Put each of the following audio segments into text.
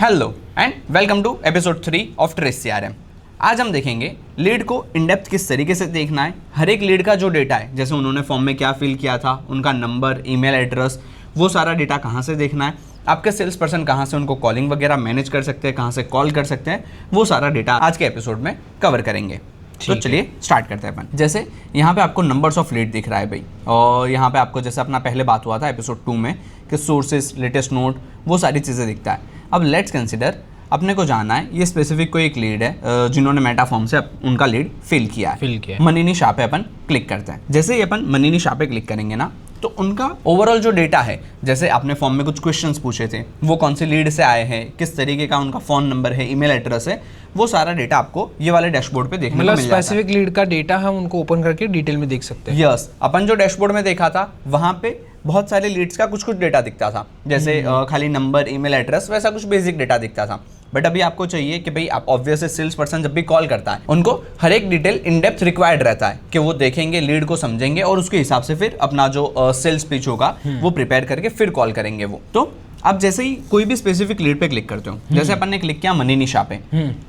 Hello and welcome to episode 3 of Trace CRM. आज हम देखेंगे लीड को इन डेप्थ किस तरीके से देखना है। हर एक लीड का जो डेटा है, जैसे उन्होंने फॉर्म में क्या फिल किया था, उनका नंबर, ईमेल एड्रेस, वो सारा डेटा कहाँ से देखना है, आपके सेल्स पर्सन कहाँ से उनको कॉलिंग वगैरह मैनेज कर सकते हैं, कहाँ से कॉल कर सकते हैं, वो सारा डेटा आज के एपिसोड में कवर करेंगे। तो चलिए स्टार्ट करते हैं अपन। जैसे यहाँ पे आपको नंबर्स ऑफ लीड दिख रहा है भाई, और यहाँ पे आपको जैसे अपना पहले बात हुआ था एपिसोड 2 में कि सोर्सेज, लेटेस्ट नोट, वो सारी चीज़ें दिखता है। अब लेट्स कंसिडर अपने को जानना है ये स्पेसिफिक कोई एक लीड है जिन्होंने मेटा फॉर्म से उनका लीड फिल किया है। मनीनी शाह पे अपन क्लिक करते हैं। जैसे ही अपन मनीनी शाह पे क्लिक करेंगे ना, तो उनका ओवरऑल जो डेटा है, जैसे आपने फॉर्म में कुछ क्वेश्चंस पूछे थे, वो कौन सी लीड से आए हैं, किस तरीके का उनका फ़ोन नंबर है, ईमेल एड्रेस है, वो सारा डेटा आपको ये वाले डैशबोर्ड पे देखने को मिल जाता है। स्पेसिफिक लीड का डेटा हम उनको ओपन करके डिटेल में देख सकते हैं। यस, अपन जो डैशबोर्ड में देखा था वहाँ पे बहुत सारे लीड्स का कुछ कुछ डेटा दिखता था, जैसे खाली नंबर, ईमेल एड्रेस, वैसा कुछ बेसिक डेटा दिखता था। बट अभी आपको चाहिए कि भाई आप ऑब्वियसली सेल्स पर्सन जब भी कॉल करता है, उनको हर एक डिटेल इन डेप्थ रिक्वायर्ड रहता है कि वो देखेंगे, लीड को समझेंगे और उसके हिसाब से फिर अपना जो सेल्स पिच होगा वो प्रिपेयर करके फिर कॉल करेंगे वो। तो अब जैसे ही कोई भी स्पेसिफिक लीड पे क्लिक करते हो, जैसे अपन ने क्लिक किया मनीनी शाह पे,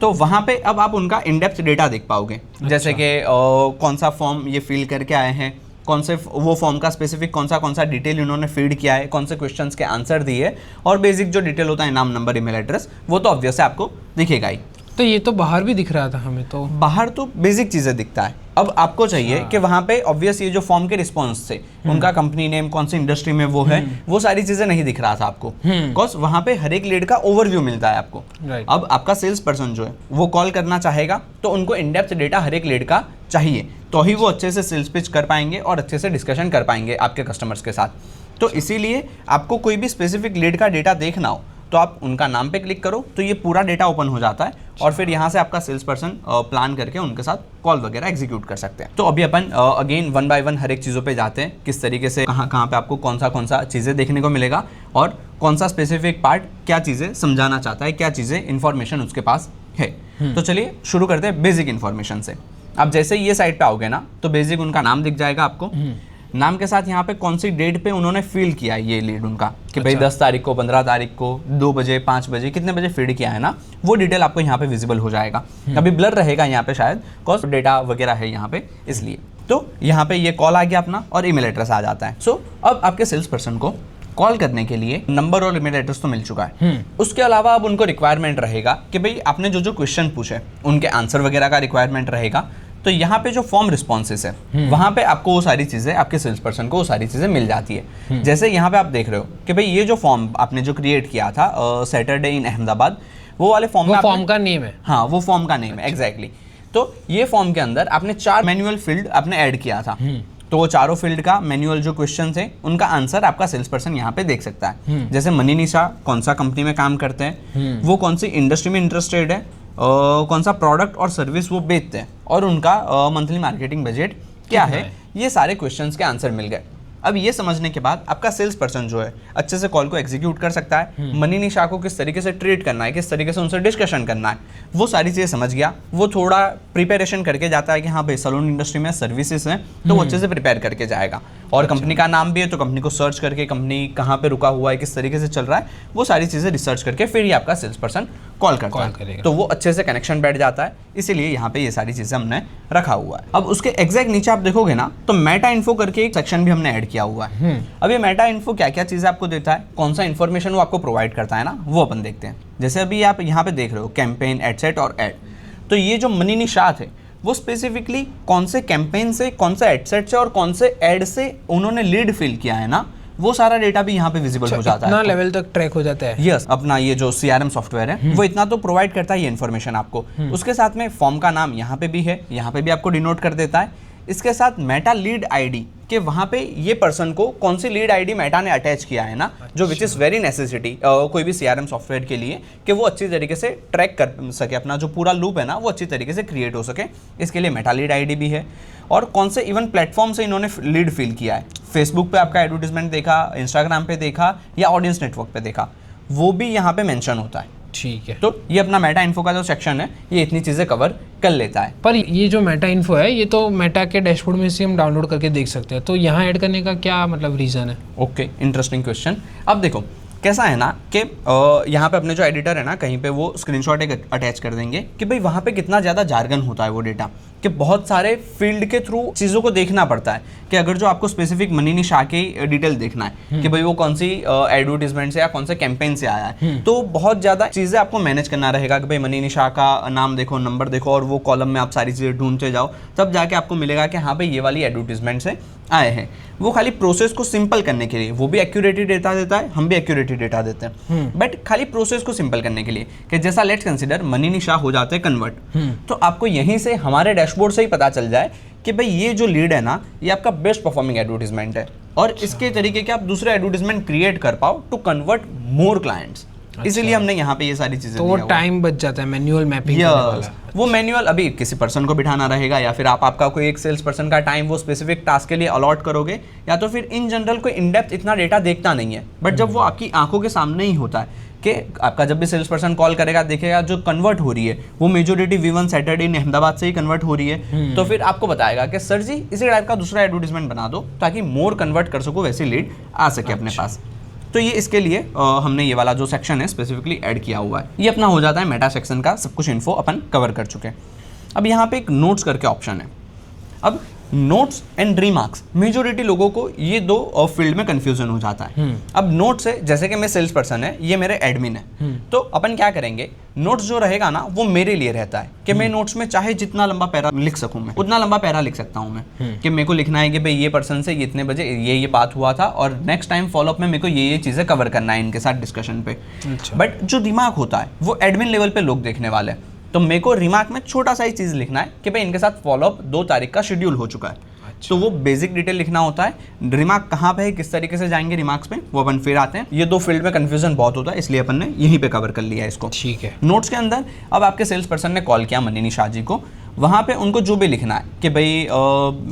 तो वहां पे अब आप उनका इन डेप्थ डेटा देख पाओगे। जैसे कि कौन सा फॉर्म ये फिल करके आए हैं, कौन से वो फॉर्म का स्पेसिफिक कौन सा डिटेल उन्होंने फीड किया है, कौन से क्वेश्चंस के आंसर दिए, और बेसिक जो डिटेल होता है नाम, नंबर, ईमेल एड्रेस, वो तो ऑब्वियस है आपको दिखेगा ही। तो ये तो बाहर भी दिख रहा था हमें, तो बाहर तो बेसिक चीज़ें दिखता है। अब आपको चाहिए कि वहाँ पे ऑब्वियस ये जो फॉर्म के रिस्पॉन्स थे, उनका कंपनी नेम, कौन सी इंडस्ट्री में वो है, वो सारी चीज़ें नहीं दिख रहा था आपको, बिकॉज वहाँ पे हर एक लीड का ओवरव्यू मिलता है आपको। अब आपका सेल्स पर्सन जो है वो कॉल करना चाहेगा, तो उनको इन डेप्थ डेटा हर एक लीड का चाहिए, तो ही वो अच्छे से सेल्स पिच कर पाएंगे और अच्छे से डिस्कशन कर पाएंगे आपके कस्टमर्स के साथ। तो इसीलिए आपको कोई भी स्पेसिफिक लीड का डेटा देखना हो तो आप उनका नाम पे क्लिक करो, तो ये पूरा डेटा ओपन हो जाता है, और फिर यहाँ से आपका सेल्स पर्सन प्लान करके उनके साथ कॉल वगैरह एग्जीक्यूट कर सकते हैं। तो अभी अपन अगेन वन बाय वन हर एक चीज़ों पे जाते हैं, किस तरीके से कहाँ पे आपको कौन सा चीज़ें देखने को मिलेगा, और कौन सा स्पेसिफिक पार्ट क्या चीज़ें समझाना चाहता है, क्या चीज़ें इन्फॉर्मेशन उसके पास है। तो चलिए शुरू करते हैं बेसिक इन्फॉर्मेशन से। अब जैसे ये साइड पे आओगे ना, तो बेसिक उनका नाम दिख जाएगा आपको, नाम के साथ यहाँ पे कौन सी डेट पे उन्होंने फील किया है ये लीड उनका, कि भाई 10 तारीख को, 15 तारीख को, 2 बजे, 5 बजे, कितने बजे फीड किया है ना, वो डिटेल आपको यहाँ पे विजिबल हो जाएगा। अभी ब्लर रहेगा यहाँ पे शायद, कॉस्ट डेटा वगैरह है यहाँ पे, इसलिए। तो यहाँ पे ये कॉल आ गया अपना और ईमेल एड्रेस आ जाता है। सो अब आपके सेल्स पर्सन को कॉल करने के लिए नंबर और ईमेल एड्रेस तो मिल चुका है। उसके अलावा अब उनको रिक्वायरमेंट रहेगा कि भाई आपने जो क्वेश्चन पूछे उनके आंसर वगैरह का रिक्वायरमेंट रहेगा। तो यहाँ पे जो फॉर्म रिस्पॉन्सेस है, वहाँ पे आपको वो सारी चीज़ें, आपके सेल्स पर्सन को वो सारी चीज़ें मिल जाती है। जैसे यहाँ पे आप देख रहे हो कि भाई ये जो फॉर्म आपने जो क्रिएट किया था सैटरडे इन अहमदाबाद, वो वाले फॉर्म का नेम है। हाँ, वो फॉर्म का नेम है, एग्जैक्टली। तो ये फॉर्म के अंदर आपने 4 मैनुअल फील्ड आपने ऐड किया था, तो वो चारों फील्ड का मैनुअल जो क्वेश्चन थे उनका आंसर आपका सेल्स पर्सन यहाँ पे देख सकता है। जैसे मनीनी शाह कौन सा कंपनी में काम करते हैं, वो कौन सी इंडस्ट्री में इंटरेस्टेड है, कौन सा प्रोडक्ट और सर्विस वो बेचते हैं, और उनका मंथली मार्केटिंग बजट क्या है, ये सारे क्वेश्चंस के आंसर मिल गए। अब ये समझने के बाद आपका सेल्स पर्सन जो है अच्छे से कॉल को एग्जीक्यूट कर सकता है। मनीनी शाह को किस तरीके से ट्रीट करना है, किस तरीके से उनसे डिस्कशन करना है, वो सारी चीज़ें समझ गया। वो थोड़ा प्रिपेरेशन करके जाता है कि हाँ भाई सैलून इंडस्ट्री में सर्विसेज हैं, तो वो अच्छे से प्रिपेयर करके जाएगा। और कंपनी का नाम भी है, तो कंपनी को सर्च करके कंपनी कहाँ पे रुका हुआ है, किस तरीके से चल रहा है, वो सारी चीज़ें रिसर्च करके फिर ही आपका सेल्स पर्सन कॉल करता है। तो वो अच्छे से कनेक्शन बैठ जाता है, इसीलिए यहाँ पे ये सारी चीज़ें हमने रखा हुआ है। अब उसके एग्जैक्ट नीचे आप देखोगे ना, तो मेटा इन्फो करके एक सेक्शन भी हमने ऐड किया हुआ है। अब ये मेटा इन्फो क्या क्या चीज़ें आपको देता है, कौन सा इन्फॉर्मेशन वो आपको प्रोवाइड करता है ना, वो अपन देखते हैं। जैसे अभी आप यहाँ पे देख रहे हो कैंपेन, एडसेट और एड, तो ये जो मनीनी शाह थे वो स्पेसिफिकली कौन से कैंपेन से, कौन से एडसेट से और कौन से एड से उन्होंने लीड फिल किया है ना, वो सारा डेटा भी यहाँ पे विजिबल हो जाता है। इतना लेवल तक ट्रैक हो जाता है। यस, अपना ये जो सीआरएम सॉफ्टवेयर है वो इतना तो प्रोवाइड करता है ये इन्फॉर्मेशन आपको। उसके साथ में फॉर्म का नाम यहाँ पे भी है, यहाँ पे भी आपको डिनोट कर देता है। इसके साथ मेटा लीड आईडी के वहाँ पे ये पर्सन को कौन सी लीड आईडी मेटा ने अटैच किया है ना, जो विच इज़ वेरी नेसेसिटी कोई भी सीआरएम सॉफ्टवेयर के लिए, कि वो अच्छी तरीके से ट्रैक कर सके, अपना जो पूरा लूप है ना वो अच्छी तरीके से क्रिएट हो सके। इसके लिए मेटा लीड आईडी भी है। और कौन से इवन प्लेटफॉर्म से इन्होंने लीड फिल किया है, फेसबुक पे आपका एडवर्टीजमेंट देखा, इंस्टाग्राम पे देखा, या ऑडियंस नेटवर्क पे देखा, वो भी यहाँ पे मेंशन होता है। ठीक है। तो ये अपना मेटा इन्फो का जो सेक्शन है ये इतनी चीज़ें कवर कर लेता है। पर ये जो मेटा इन्फो है ये तो मेटा के डैशबोर्ड में से हम डाउनलोड करके देख सकते हैं, तो यहाँ ऐड करने का क्या मतलब रीज़न है? Okay, interesting question. अब देखो, कैसा है ना कि यहाँ पे अपने जो एडिटर है ना, कहीं पे वो स्क्रीनशॉट एक अटैच कर देंगे कि भाई वहाँ पे कितना ज़्यादा जार्गन होता है वो डेटा, कि बहुत सारे फील्ड के थ्रू चीज़ों को देखना पड़ता है। कि अगर जो आपको स्पेसिफिक मनीनी शाह की डिटेल देखना है कि भाई वो कौन सी एडवर्टीजमेंट से या कौन से कैंपेन से आया है, तो बहुत ज़्यादा चीज़ें आपको मैनेज करना रहेगा कि भाई मनीनी शाह का नाम देखो, नंबर देखो, और वो कॉलम में आप सारी चीज़ें ढूंढते जाओ, तब जाके आपको मिलेगा कि हाँ भाई ये वाली एडवर्टीजमेंट से आए हैं। वो खाली प्रोसेस को सिंपल करने के लिए, वो भी एक्यूरेट डेटा देता है, हम भी एक्यूरेट डेटा देते हैं, बट खाली प्रोसेस को सिंपल करने के लिए कि जैसा लेट्स कंसीडर मनीनी शाह हो जाते हैं कन्वर्ट, तो आपको यहीं से हमारे डैशबोर्ड से ही पता चल जाए कि भाई ये जो लीड है ना, ये आपका बेस्ट परफॉर्मिंग एडवर्टीजमेंट है, और इसके तरीके के आप दूसरे एडवर्टीजमेंट क्रिएट कर पाओ टू कन्वर्ट मोर क्लाइंट्स। इसीलिए हमने यहाँ पे ये सारी चीजें, तो वो टाइम बच जाता है मैन्युअल मैपिंग करने वाला। वो मैनुअल अभी किसी पर्सन को बिठाना रहेगा, या फिर आपका कोई एक सेल्स पर्सन का टाइम वो स्पेसिफिक टास्क के लिए अलॉट करोगे, या तो फिर इन जनरल कोई इन डेप्थ इतना डेटा देखता नहीं है, बट जब वो आपकी आंखों के सामने ही होता है कि आपका जब भी सेल्स पर्सन कॉल करेगा, देखेगा जो कन्वर्ट हो रही है वो मेजोरिटी V1 सैटरडे इन अहमदाबाद से ही कन्वर्ट हो रही है, तो फिर आपको बताएगा कि सर जी इसी टाइप का दूसरा एडवर्टीजमेंट बना दो ताकि मोर कन्वर्ट कर सको, वैसी लीड आ सके अपने पास। तो ये इसके लिए हमने ये वाला जो सेक्शन है स्पेसिफिकली ऐड किया हुआ है। ये अपना हो जाता है मेटा सेक्शन का, सब कुछ इन्फो अपन कवर कर चुके हैं। अब यहाँ पे एक नोट्स करके ऑप्शन है। अब नोट्स एंड रिमार्क्स, मेजोरिटी लोगों को ये दो फील्ड में कंफ्यूजन हो जाता है। अब नोट्स है, जैसे कि मैं सेल्स पर्सन है, ये मेरे एडमिन है, तो अपन क्या करेंगे, नोट्स जो रहेगा ना वो मेरे लिए रहता है कि मैं नोट्स में चाहे जितना लंबा पैरा लिख सकूं, मैं उतना लंबा पैरा लिख सकता हूं मैं, कि मेरे को लिखना है कि भाई ये पर्सन से इतने बजे ये बात हुआ था, और नेक्स्ट टाइम फॉलोअप में मेरे को ये चीजें कवर करना है इनके साथ डिस्कशन पे। बट जो रिमार्क होता है वो एडमिन लेवल पे लोग देखने वाले हैं, तो मेरे को रिमार्क में छोटा सा ही चीज लिखना है कि भाई इनके साथ फॉलोअप 2 तारीख का शेड्यूल हो चुका है। तो वो बेसिक डिटेल लिखना होता है। रिमार्क कहाँ पे है, किस तरीके से जाएंगे रिमार्क्स पे, वो अपन फिर आते हैं। ये 2 फील्ड में कंफ्यूजन बहुत होता है, इसलिए अपन ने यहीं पे कवर कर लिया है इसको। ठीक है। नोट्स के अंदर अब आपके सेल्स पर्सन ने कॉल किया मनीनी शाह जी को, वहाँ पे उनको जो भी लिखना है कि भाई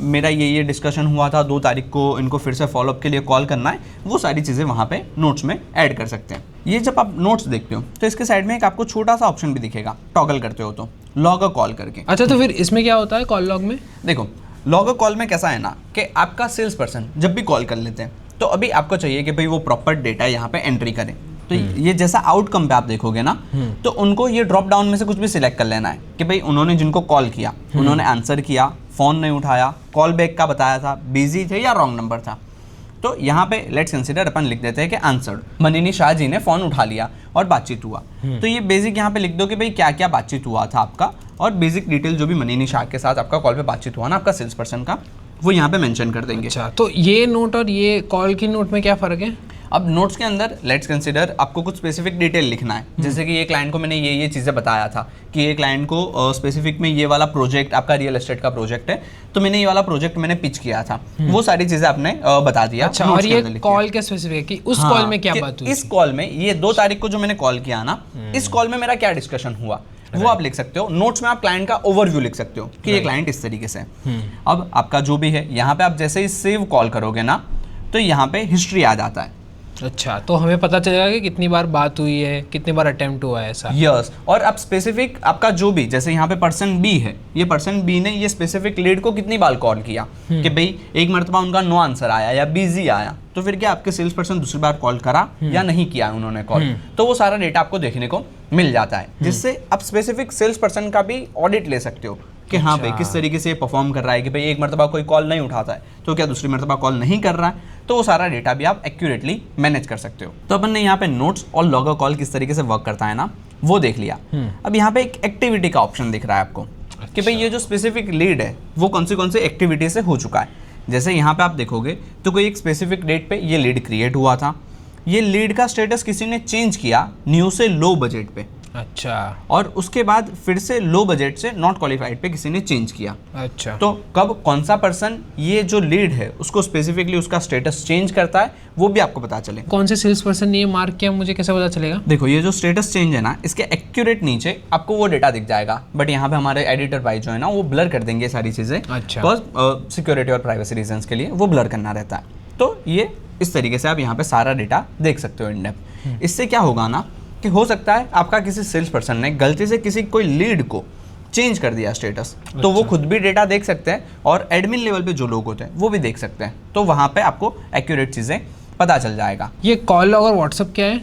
मेरा ये डिस्कशन हुआ था 2 तारीख को, इनको फिर से फॉलोअप के लिए कॉल करना है, वो सारी चीज़ें वहाँ पे नोट्स में ऐड कर सकते हैं। ये जब आप नोट्स देखते हो तो इसके साइड में एक आपको छोटा सा ऑप्शन भी दिखेगा, टॉगल करते हो तो लॉग अ कॉल करके। अच्छा, तो फिर इसमें क्या होता है कॉल लॉग में? देखो लॉग अ कॉल में कैसा है ना कि आपका सेल्स पर्सन जब भी कॉल कर लेते हैं तो अभी आपको चाहिए कि भाई वो प्रॉपर डेटा यहाँ पे एंट्री करें, तो ये जैसा आउटकम पे आप देखोगे ना, तो उनको ये ड्रॉप डाउन में से कुछ भी सिलेक्ट कर लेना है कि भाई उन्होंने जिनको कॉल किया उन्होंने आंसर किया, फ़ोन नहीं उठाया, कॉल बैक का बताया था, बिजी थे या रॉन्ग नंबर था। तो यहाँ पे लेट्स कंसीडर अपन लिख देते हैं कि आंसर्ड, मनीनी शाह जी ने फ़ोन उठा लिया और बातचीत हुआ, तो ये बेसिक यहाँ पे लिख दो कि भाई क्या क्या बातचीत हुआ था आपका, और बेसिक डिटेल जो भी मनीनी शाह के साथ आपका कॉल पे बातचीत हुआ ना आपका सेल्स पर्सन का, वो यहाँ पे मेंशन कर देंगे। अच्छा, तो ये नोट और ये कॉल की नोट में क्या फ़र्क है? अब नोट्स के अंदर लेट्स कंसीडर आपको कुछ स्पेसिफिक डिटेल लिखना है, जैसे कि ये क्लाइंट को मैंने ये चीज़ें बताया था कि ये क्लाइंट को स्पेसिफिक में ये वाला प्रोजेक्ट आपका रियल एस्टेट का प्रोजेक्ट है, तो मैंने ये वाला प्रोजेक्ट मैंने पिच किया था, वो सारी चीज़ें आपने बता दिया। अच्छा, और ये कॉल क्या स्पेसिफिक है कि उस कॉल में क्या बात हुई? इस कॉल में ये 2 तारीख को जो मैंने कॉल किया ना, इस कॉल में मेरा क्या डिस्कशन हुआ, वो आप लिख सकते हो। नोट्स में आप क्लाइंट का ओवरव्यू लिख सकते हो कि ये क्लाइंट इस तरीके से। अब आपका जो भी है यहाँ पे आप जैसे ही सेव कॉल करोगे ना, तो यहाँ पे हिस्ट्री आ जाता है। अच्छा, तो हमें पता चलेगा कि कितनी बार बात हुई है, कितनी बार अटेम्प्ट हुआ है, ऐसा। यस, और आप स्पेसिफिक आपका जो भी, जैसे यहाँ पे पर्सन बी है, ये पर्सन बी ने ये स्पेसिफिक लीड को कितनी बार कॉल किया कि भाई एक मरतबा उनका नो आंसर आया या बिजी आया, तो फिर क्या आपके सेल्स पर्सन दूसरी बार कॉल करा या नहीं किया उन्होंने कॉल, तो वो सारा डेटा आपको देखने को मिल जाता है, जिससे आप स्पेसिफिक सेल्स पर्सन का भी ऑडिट ले सकते हो कि हाँ भाई किस तरीके से परफॉर्म कर रहा है, कि भाई एक मरतबा कोई कॉल नहीं उठाता है तो क्या दूसरी मरतबा कॉल नहीं कर रहा है, तो वो सारा डेटा भी आप एक्यूरेटली मैनेज कर सकते हो। तो अपन ने यहाँ पे नोट्स और लॉगर कॉल किस तरीके से वर्क करता है ना, वो देख लिया। अब यहाँ पे एक एक्टिविटी का ऑप्शन दिख रहा है आपको कि भाई ये जो स्पेसिफिक लीड है वो कौन सी एक्टिविटी से हो चुका है। जैसे यहाँ पे आप देखोगे तो कोई एक स्पेसिफिक डेट पे ये लीड क्रिएट हुआ था, ये लीड का स्टेटस किसी ने चेंज किया न्यू से लो बजट पे। अच्छा, और उसके बाद फिर से लो बजट से नॉट क्वालिफाइड पे किसी ने चेंज किया। अच्छा, तो कब कौन सा पर्सन ये जो लीड है उसको स्पेसिफिकली उसका स्टेटस चेंज करता है वो भी आपको पता चले। कौन से सेल्स पर्सन ने ये मार्क किया, मुझे कैसे पता चलेगा? देखो ये जो स्टेटस चेंज है ना, इसके एक्यूरेट नीचे आपको वो डेटा दिख जाएगा, बट यहाँ पे हमारे एडिटर भाई जो है ना वो ब्लर कर देंगे सारी चीजें। अच्छा, बिकॉज सिक्योरिटी और प्राइवेसी रीजंस के लिए वो ब्लर करना रहता है। तो ये इस तरीके से आप यहाँ पे सारा डेटा देख सकते हो इन डेप्थ। इससे क्या होगा ना कि हो सकता है आपका किसी सेल्स पर्सन ने गलती से किसी कोई लीड को चेंज कर दिया स्टेटस, तो वो खुद भी डेटा देख सकते हैं और एडमिन लेवल पे जो लोग होते हैं वो भी देख सकते हैं, तो वहाँ पे आपको एक्यूरेट चीज़ें पता चल जाएगा। ये कॉल और व्हाट्सएप क्या है?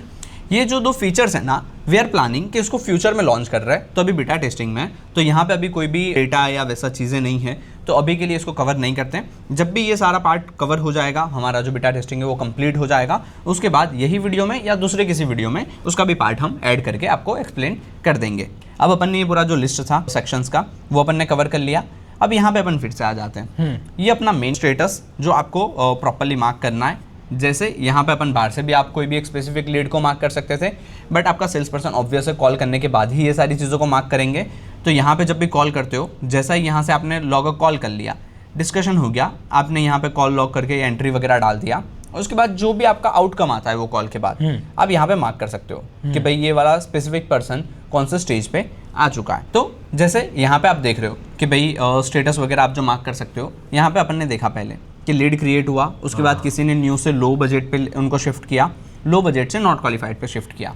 ये जो 2 फीचर्स है ना, वी आर प्लानिंग कि इसको फ्यूचर में लॉन्च कर रहे हैं, तो अभी बीटा टेस्टिंग में है, तो यहाँ पे अभी कोई भी डेटा या वैसा चीज़ें नहीं है, तो अभी के लिए इसको कवर नहीं करते हैं। जब भी ये सारा पार्ट कवर हो जाएगा, हमारा जो बीटा टेस्टिंग है वो कंप्लीट हो जाएगा, उसके बाद यही वीडियो में या दूसरे किसी वीडियो में उसका भी पार्ट हम ऐड करके आपको एक्सप्लेन कर देंगे। अब अपन ने ये पूरा जो लिस्ट था सेक्शंस का वो अपन ने कवर कर लिया। अब यहाँ पे अपन फिर से आ जाते हैं, ये अपना मेन स्टेटस जो आपको प्रॉपरली मार्क करना है। जैसे यहाँ पे अपन बाहर से भी आप कोई भी एक स्पेसिफिक लीड को मार्क कर सकते थे, बट आपका सेल्स पर्सन ऑब्वियस है कॉल करने के बाद ही ये सारी चीज़ों को मार्क करेंगे। तो यहाँ पे जब भी कॉल करते हो, जैसा ही यहाँ से आपने लॉग कॉल कर लिया, डिस्कशन हो गया, आपने यहाँ पे कॉल लॉग करके एंट्री वगैरह डाल दिया, उसके बाद जो भी आपका आउटकम आता है वो कॉल के बाद आप यहाँ पे मार्क कर सकते हो कि भाई ये वाला स्पेसिफिक पर्सन कौन से स्टेज पे आ चुका है। तो जैसे यहाँ पे आप देख रहे हो कि भाई स्टेटस वगैरह आप जो मार्क कर सकते हो, यहाँ पे अपन ने देखा पहले कि लीड क्रिएट हुआ, उसके बाद किसी ने न्यू से लो बजट पे उनको शिफ्ट किया, लो बजट से नॉट क्वालिफाइड पे शिफ्ट किया।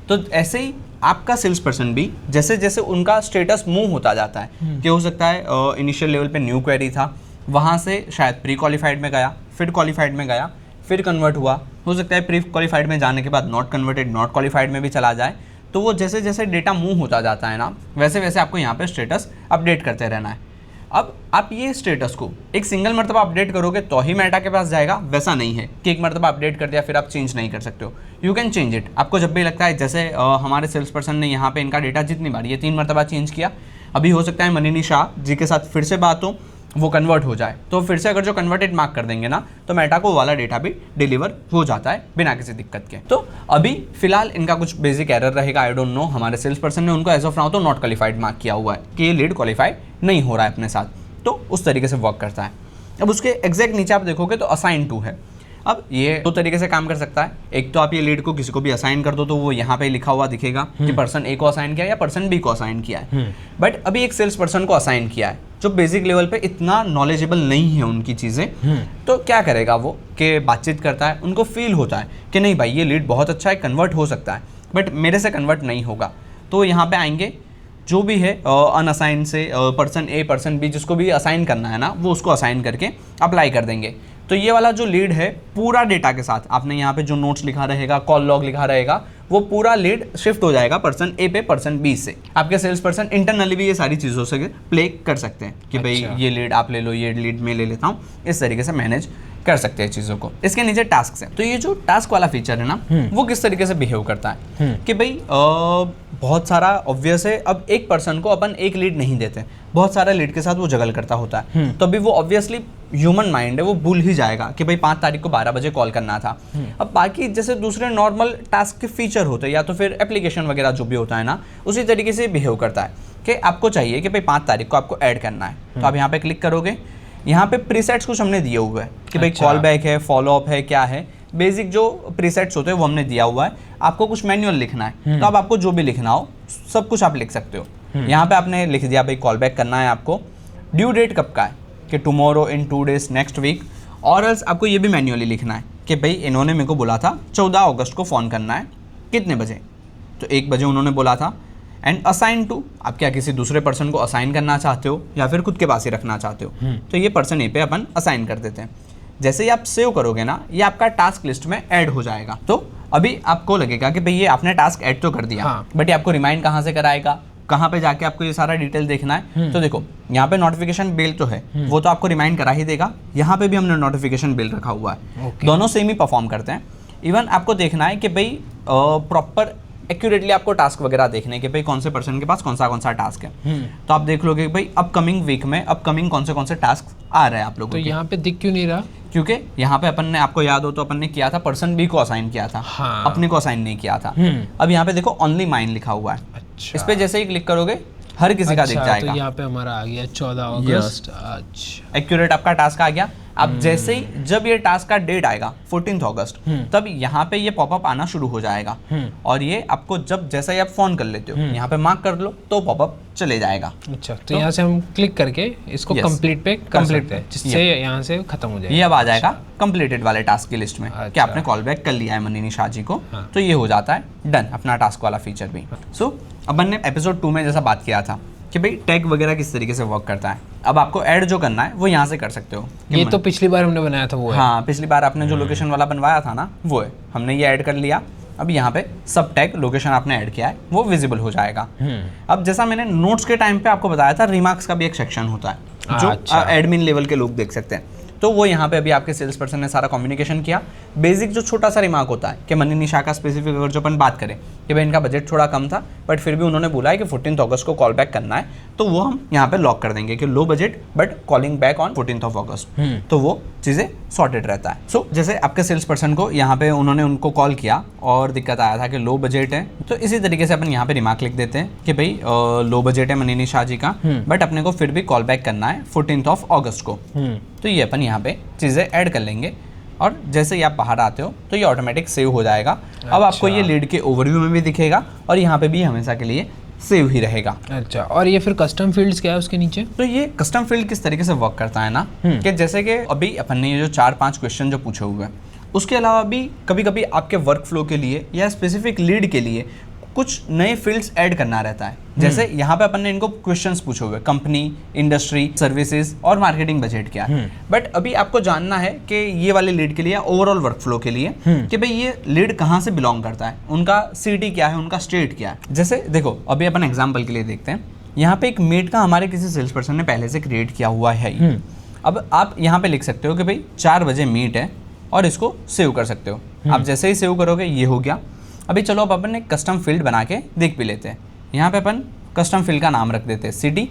तो ऐसे ही आपका सेल्स पर्सन भी जैसे जैसे उनका स्टेटस मूव होता जाता है कि हो सकता है इनिशियल लेवल पे न्यू क्वेरी था, वहाँ से शायद प्री क्वालिफाइड में गया, फिर क्वालिफाइड में गया, फिर कन्वर्ट हुआ, हो सकता है प्री क्वालिफाइड में जाने के बाद नॉट कन्वर्टेड नॉट क्वालिफाइड में भी चला जाए। तो वो जैसे जैसे डेटा मूव होता जाता है ना, वैसे वैसे आपको यहाँ पे स्टेटस अपडेट करते रहना है। अब आप ये स्टेटस को एक सिंगल मरतबा अपडेट करोगे तो ही मेटा के पास जाएगा, वैसा नहीं है कि एक मरतबा अपडेट कर दिया फिर आप चेंज नहीं कर सकते हो। You can change it. आपको जब भी लगता है, जैसे हमारे सेल्स पर्सन ने यहाँ पे इनका डेटा जितनी बार, ये 3 मरतबा चेंज किया, अभी हो सकता है मनीनी शाह जी के साथ फिर से बात हो, वो कन्वर्ट हो जाए, तो फिर से अगर जो कन्वर्टेड मार्क कर देंगे ना, तो मेटा को वाला डेटा भी डिलीवर हो जाता है बिना किसी दिक्कत के। तो अभी फिलहाल इनका कुछ बेसिक एरर रहेगा, आई डोंट नो, हमारे सेल्स पर्सन ने उनको एज ऑफ नाउ तो नॉट क्वालिफाइड मार्क किया हुआ है कि ये लीड क्वालिफाइड नहीं हो रहा है अपने साथ, तो उस तरीके से वर्क करता है। अब उसके एग्जैक्ट नीचे आप देखोगे तो असाइन टू है। अब ये 2 तरीके से काम कर सकता है। एक तो आप ये लीड को किसी को भी असाइन कर दो तो वो यहाँ पे लिखा हुआ दिखेगा कि पर्सन ए को असाइन किया है या पर्सन बी को असाइन किया है। बट अभी एक सेल्स पर्सन को असाइन किया है जो बेसिक लेवल पे इतना नॉलेजेबल नहीं है उनकी चीज़ें, तो क्या करेगा वो कि बातचीत करता है, उनको फील होता है कि नहीं भाई ये लीड बहुत अच्छा है, कन्वर्ट हो सकता है, बट मेरे से कन्वर्ट नहीं होगा। तो यहाँ पे आएंगे, जो भी है अनअसाइन से पर्सन ए पर्सन बी जिसको भी असाइन करना है ना, वो उसको असाइन करके अप्लाई कर देंगे। तो ये वाला जो लीड है पूरा डेटा के साथ, आपने यहाँ पे जो नोट्स लिखा रहेगा, कॉल लॉग लिखा रहेगा, वो पूरा लीड शिफ्ट हो जाएगा पर्सन ए पे पर्सन बी से। आपके सेल्स पर्सन इंटरनली भी ये सारी चीज़ों से प्ले कर सकते हैं कि भाई ये लीड आप ले लो, ये लीड मैं ले लेता हूँ, इस तरीके से मैनेज कर सकते हैं चीज़ों को। इसके नीचे टास्क है, तो ये जो टास्क वाला फीचर है ना, वो किस तरीके से बिहेव करता है कि भाई बहुत सारा ऑब्वियस है, अब एक पर्सन को अपन एक लीड नहीं देते, बहुत सारा लीड के साथ वो जगल करता होता है, तो अभी वो ऑब्वियसली ह्यूमन माइंड है, वो भूल ही जाएगा कि भाई 5 तारीख को 12 बजे कॉल करना था। अब बाकी जैसे दूसरे नॉर्मल टास्क के फीचर होते हैं या तो फिर एप्लीकेशन वगैरह जो भी होता है ना, उसी तरीके से बिहेव करता है कि आपको चाहिए कि भाई 5 तारीख को आपको ऐड करना है, तो आप यहाँ पे क्लिक करोगे, यहाँ पे प्रीसेट्स कुछ हमने दिए हुए हैं कि भाई कॉल बैक है, फॉलो अप है, क्या है, बेसिक जो प्रीसेट्स होते हैं वो हमने दिया हुआ है। आपको कुछ मैनुअल लिखना है तो अब आपको जो भी लिखना हो सब कुछ आप लिख सकते हो। यहाँ पे आपने लिख दिया भाई कॉल बैक करना है आपको, ड्यू डेट कब का है कि टुमारो, इन 2 डेज, नेक्स्ट वीक, और एल्स आपको ये भी मैन्युअली लिखना है कि भाई इन्होंने मेरे को बोला था 14 अगस्त को फ़ोन करना है, कितने बजे, तो 1 बजे उन्होंने बोला था। एंड असाइन टू, आप क्या किसी दूसरे पर्सन को असाइन करना चाहते हो या फिर खुद के पास ही रखना चाहते हो, तो ये पर्सन ए पे अपन असाइन कर देते हैं। जैसे ही आप सेव करोगे ना, ये आपका टास्क लिस्ट में ऐड हो जाएगा। तो अभी आपको लगेगा कि भाई ये आपने टास्क ऐड तो कर दिया, बट ये आपको रिमाइंड कहाँ से कराएगा, कहाँ पे जाके आपको ये सारा डिटेल देखना है। तो देखो यहाँ पे नोटिफिकेशन बेल तो है, वो तो आपको रिमाइंड करा ही देगा। यहाँ पे भी हमने नोटिफिकेशन बेल रखा हुआ है, दोनों सेम ही परफॉर्म करते हैं। इवन आपको देखना है कि भाई प्रॉपर एक्यूरेटली आपको टास्क वगैरह देखने के भाई कौन से पर्सन के पास कौन सा टास्क है, तो आप देख लोगे भाई अपकमिंग वीक में अपकमिंग कौन से टास्क आ रहे हैं आप लोगों तो के। यहाँ पे दिख क्यों नहीं रहा? क्योंकि यहाँ पे अपन ने, आपको याद हो तो अपन ने किया था पर्सन बी को असाइन किया था, अपने को असाइन नहीं किया था। अब यहाँ पे देखो ओनली माइन लिखा हुआ है, अच्छा। इस पे जैसे ही क्लिक करोगे हर किसी का दिख जाएगा। तो यहाँ पे हमारा आ गया 14 अगस्त। अच्छा, एक्यूरेट आपका टास्क आ गया। अब जैसे ही जब ये टास्क का डेट आएगा 14 अगस्त, तब यहाँ पे ये पॉपअप आना शुरू हो जाएगा, और ये आपको जब जैसा ही आप फोन कर लेते हो यहाँ पे मार्क कर लो तो पॉपअप चले जाएगा। अच्छा, तो यहाँ से हम क्लिक करके इसको कंप्लीट पे कंप्लीट है, जिससे यहाँ से खत्म हो जाएगा। ये अब आ जाएगा कंप्लीटेड वाले टास्क की लिस्ट में कि आपने कॉल बैक कर लिया है मनीनी शाह जी को, तो ये हो जाता है डन अपना टास्क वाला फीचर भी। सो अपन ने एपिसोड 2 में जैसा बात किया था कि भाई टैग वगैरह किस तरीके से वर्क करता है, अब आपको ऐड जो करना है वो यहाँ से कर सकते हो। ये तो पिछली बार हमने बनाया था वो है। हाँ, पिछली बार आपने जो लोकेशन वाला बनवाया था ना वो है, हमने ये ऐड कर लिया। अब यहाँ पे सब टैग लोकेशन आपने ऐड किया है वो विजिबल हो जाएगा। अब जैसा मैंने नोट्स के टाइम पे आपको बताया था, रिमार्क्स का भी एक सेक्शन होता है जो एडमिन लेवल के लोग देख सकते हैं। तो वो यहाँ पे अभी आपके सेल्स पर्सन ने सारा कम्युनिकेशन किया। बेसिक जो छोटा सा रिमार्क होता है कि मनी निशा का स्पेसिफिक अगर जो अपन बात करें कि भाई इनका बजट थोड़ा कम था बट फिर भी उन्होंने बोला है कि 14 अगस्त को कॉल बैक करना है, तो वो हम यहाँ पे लॉक कर देंगे कि low budget but calling back on 14 अगस्त, तो वो चीज़ें सॉर्टेड रहता है। सो जैसे आपके सेल्स पर्सन को यहाँ पे उन्होंने उनको कॉल किया और दिक्कत आया था कि लो बजट है, तो इसी तरीके से अपन यहाँ पे रिमार्क लिख देते हैं कि भाई लो बजट है मनी निशा जी का, बट अपने को फिर भी कॉल बैक करना है 14 अगस्त को। तो ये अपन यहाँ पे चीज़ें ऐड कर लेंगे और जैसे ही आप बाहर आते हो तो ये ऑटोमेटिक सेव हो जाएगा। अब आपको ये लीड के ओवरव्यू में भी दिखेगा और यहाँ पे भी हमेशा के लिए सेव ही रहेगा। अच्छा, और ये फिर कस्टम फील्ड्स क्या है उसके नीचे? तो ये कस्टम फील्ड किस तरीके से वर्क करता है ना, कि जैसे कि अभी अपन ने ये जो 4-5 क्वेश्चन जो पूछे हुए हैं, उसके अलावा भी कभी कभी आपके वर्क फ्लो के लिए या स्पेसिफिक लीड के लिए कुछ नए फील्ड्स ऐड करना रहता है। जैसे यहाँ पे अपन ने इनको क्वेश्चंस पूछे हुए, कंपनी, इंडस्ट्री, सर्विसेज और मार्केटिंग बजट क्या है, बट अभी आपको जानना है कि ये वाले लीड के लिए ओवरऑल वर्क फ्लो के लिए कि भाई ये लीड कहाँ से बिलोंग करता है, उनका सिटी क्या है, उनका स्टेट क्या है। जैसे देखो अभी अपन एग्जाम्पल के लिए देखते हैं, यहाँ पे एक मीट का हमारे किसी सेल्स पर्सन ने पहले से क्रिएट किया हुआ है। अब आप यहाँ पे लिख सकते हो कि भाई 4 बजे मीट है और इसको सेव कर सकते हो। आप जैसे ही सेव करोगे ये हो गया। अभी चलो अब अपन एक कस्टम फील्ड बना के देख भी लेते हैं। यहाँ पे अपन कस्टम फील्ड का नाम रख देते हैं सिटी।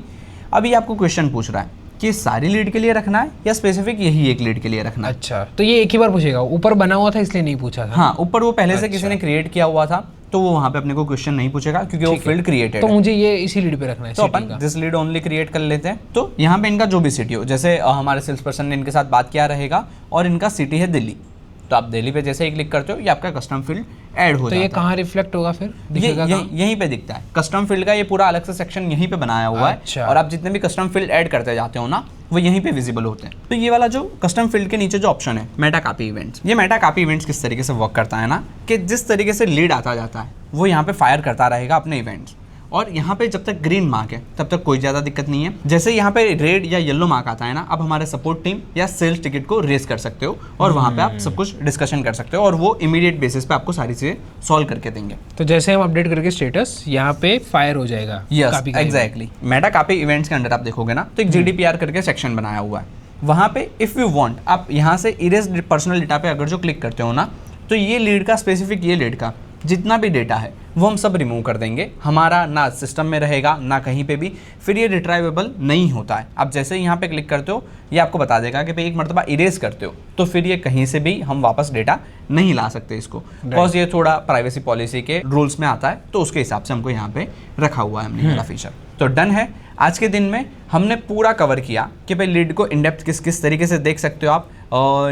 अभी आपको क्वेश्चन पूछ रहा है कि सारी लीड के लिए रखना है या स्पेसिफिक यही एक लीड के लिए रखना है। अच्छा, तो ये एक ही बार पूछेगा, ऊपर बना हुआ था इसलिए नहीं पूछा था। हाँ, ऊपर वो पहले से किसी ने क्रिएट किया हुआ था तो वो वहाँ पे अपने को क्वेश्चन नहीं पूछेगा क्योंकि वो फील्ड क्रिएटेड है। तो मुझे ये इसी लीड पे रखना है, तो अपन दिस लीड ओनली क्रिएट कर लेते हैं। तो यहाँ पे इनका जो भी सिटी हो, जैसे हमारे सेल्स पर्सन ने इनके साथ बात किया रहेगा और इनका सिटी है दिल्ली, तो आप दिल्ली पे जैसे ही क्लिक करते हो ये आपका कस्टम फील्ड ऐड हो जाता है। तो ये कहाँ रिफ्लेक्ट होगा फिर? दिखेगा यहीं पे दिखता है। कस्टम फील्ड का ये पूरा अलग से सेक्शन यहीं पे बनाया हुआ है और आप जितने भी कस्टम फील्ड ऐड करते जाते हो ना वो यहीं पे विजिबल होते हैं। तो ये वाला जो कस्टम फील्ड के नीचे जो ऑप्शन है मेटा कॉपी इवेंट्स, ये मेटा कॉपी इवेंट्स किस तरीके से वर्क करता है ना, कि जिस तरीके से लीड आता जाता है वो यहाँ पे फायर करता रहेगा अपने इवेंट्स, और यहाँ पे जब तक ग्रीन मार्क है तब तक कोई ज़्यादा दिक्कत नहीं है। जैसे यहाँ पे रेड या येलो मार्क आता है ना, अब हमारे सपोर्ट टीम या सेल्स टिकट को रेस कर सकते हो और वहाँ पे आप सब कुछ डिस्कशन कर सकते हो और वो इमीडिएट बेसिस पे आपको सारी चीज़ें सॉल्व करके देंगे। तो जैसे हम अपडेट करके स्टेटस यहाँ पे फायर हो जाएगा। Yes exactly. Meta copy events के अंदर आप देखोगे ना तो एक GDPR करके सेक्शन बनाया हुआ है, वहाँ पे इफ़ यू वांट आप यहाँ से इरेज पर्सनल डेटा पे अगर जो क्लिक करते हो ना तो ये लीड का स्पेसिफिक ये लीड का जितना भी डेटा है वो हम सब रिमूव कर देंगे, हमारा ना सिस्टम में रहेगा ना कहीं पे भी, फिर ये रिट्राइवेबल नहीं होता है। आप जैसे ही यहाँ पे क्लिक करते हो ये आपको बता देगा कि भाई एक मरतबा इरेज करते हो तो फिर ये कहीं से भी हम वापस डेटा नहीं ला सकते इसको, बिकॉज ये थोड़ा प्राइवेसी पॉलिसी के रूल्स में आता है, तो उसके हिसाब से हमको यहाँ पे रखा हुआ है हमने वाला फीचर। तो डन है। आज के दिन में हमने पूरा कवर किया कि भाई लीड को इनडेप्थ किस किस तरीके से देख सकते हो आप,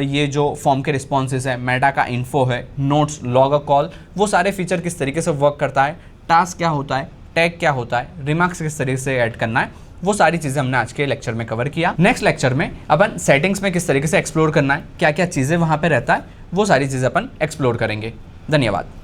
ये जो फॉर्म के रिस्पॉन्सेज है, मेटा का इन्फो है, नोट्स, लॉग अ कॉल, वो सारे फीचर किस तरीके से वर्क करता है, टास्क क्या होता है, टैग क्या होता है, रिमार्क्स किस तरीके से ऐड करना है, वो सारी चीज़ें हमने आज के लेक्चर में कवर किया। नेक्स्ट लेक्चर में अपन सेटिंग्स में किस तरीके से एक्सप्लोर करना है, क्या क्या चीज़ें वहाँ पे रहता है, वो सारी चीज़ें अपन एक्सप्लोर करेंगे। धन्यवाद।